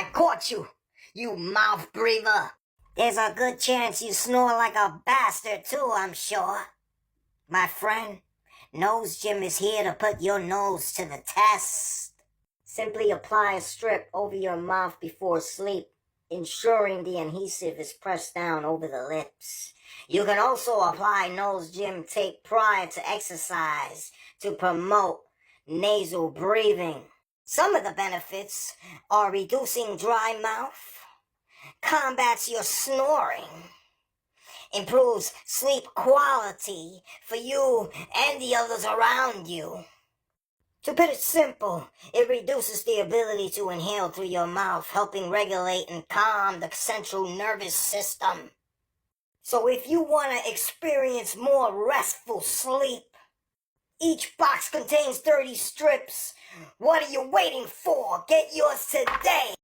I caught you, you mouth breather. There's a good chance you snore like a bastard too, I'm sure. My friend, Nose Jim is here to put your nose to the test. Simply apply a strip over your mouth before sleep, ensuring the adhesive is pressed down over the lips. You can also apply Nose Jim tape prior to exercise to promote nasal breathing. Some of the benefits are reducing dry mouth, combats your snoring, improves sleep quality for you and the others around you. To put it simple, it reduces the ability to inhale through your mouth, helping regulate and calm the central nervous system. So if you want to experience more restful sleep, each box contains 30 strips. What are you waiting for? Get yours today!